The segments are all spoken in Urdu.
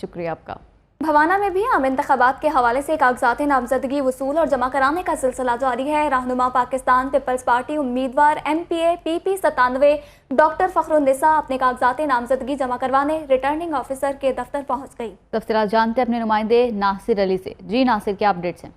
شکریہ آپ کا۔ بھوانہ میں بھی عام انتخابات کے حوالے سے کاغذات نامزدگی وصول اور جمع کرانے کا سلسلہ جاری ہے۔ رہنما پاکستان پیپلز پارٹی امیدوار MPA PP 97 ڈاکٹر فخر النساء اپنے کاغذات نامزدگی جمع کروانے ریٹرننگ آفیسر کے دفتر پہنچ گئی۔ تفصیلات جانتے اپنے نمائندے ناصر علی سے۔ جی ناصر، کیا اپڈیٹس ہیں؟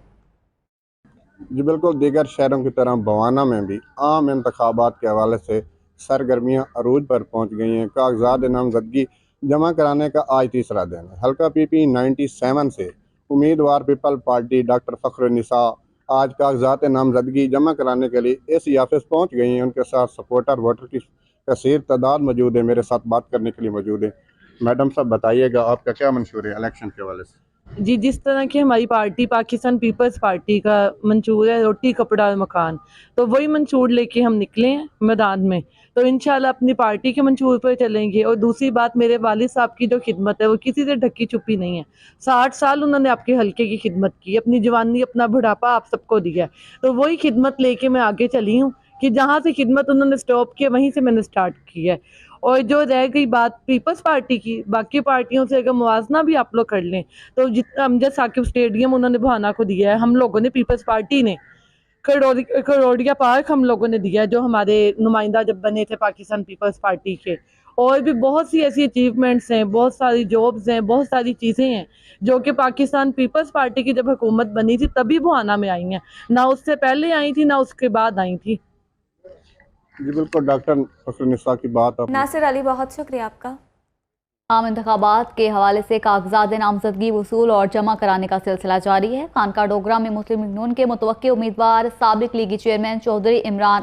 جی بالکل، دیگر شہروں کی طرح بھوانہ میں بھی عام انتخابات کے حوالے سے سرگرمیاں عروج پر پہنچ گئی ہیں۔ کاغذات نامزدگی جمع کرانے کا آج تیسرا دن ہے۔ حلقہ PP 97 سے امیدوار پیپل پارٹی ڈاکٹر فخر النساء آج کاغذات نامزدگی جمع کرانے کے لیے اسی آفس پہنچ گئی ہیں۔ ان کے ساتھ سپورٹر ووٹر کی کثیر تعداد موجود ہے۔ میرے ساتھ بات کرنے کے لیے موجود ہے۔ میڈم صاحب بتائیے گا آپ کا کیا منشور ہے الیکشن کے حوالے سے؟ جی، جس طرح کی ہماری پارٹی پاکستان پیپلز پارٹی کا منشور ہے روٹی کپڑا اور مکان، تو وہی منشور لے کے ہم نکلے ہیں میدان میں، تو انشاءاللہ اپنی پارٹی کے منشور پر چلیں گے۔ اور دوسری بات، میرے والد صاحب کی جو خدمت ہے وہ کسی سے ڈھکی چھپی نہیں ہے۔ 60 سال انہوں نے آپ کے حلقے کی خدمت کی، اپنی جوانی اپنا بڑھاپا آپ سب کو دیا ہے، تو وہی خدمت لے کے میں آگے چلی ہوں کہ جہاں سے خدمت انہوں نے سٹاپ کی وہیں سے میں نے سٹارٹ کی ہے۔ اور جو رہ گئی بات پیپلز پارٹی کی، باقی پارٹیوں سے اگر موازنہ بھی آپ لوگ کر لیں تو امجد ثاقب اسٹیڈیم انہوں نے بھوانہ کو دیا ہے، ہم لوگوں نے پیپلز پارٹی نے کروڑیا پارک ہم لوگوں نے دیا ہے جو ہمارے نمائندہ جب بنے تھے پاکستان پیپلز پارٹی کے۔ اور بھی بہت سی ایسی اچیومنٹس ہیں، بہت ساری جابز ہیں، بہت ساری چیزیں ہیں جو کہ پاکستان پیپلز پارٹی کی جب حکومت بنی تھی تبھی بھوانہ میں آئی ہیں، نہ اس سے پہلے آئی تھی نہ اس کے بعد آئی تھی۔ جی بالکل، ڈاکٹر فخر النساء کی بات آپ ناصر علی، بہت شکریہ آپ کا۔ عام انتخابات کے حوالے سے کاغذات نامزدگی وصول اور جمع کرانے کا سلسلہ جاری ہے۔ خانقاہ ڈوگرہ میں مسلم لیگ نون کے متوقع امیدوار سابق لیگی چیئرمین چودھری عمران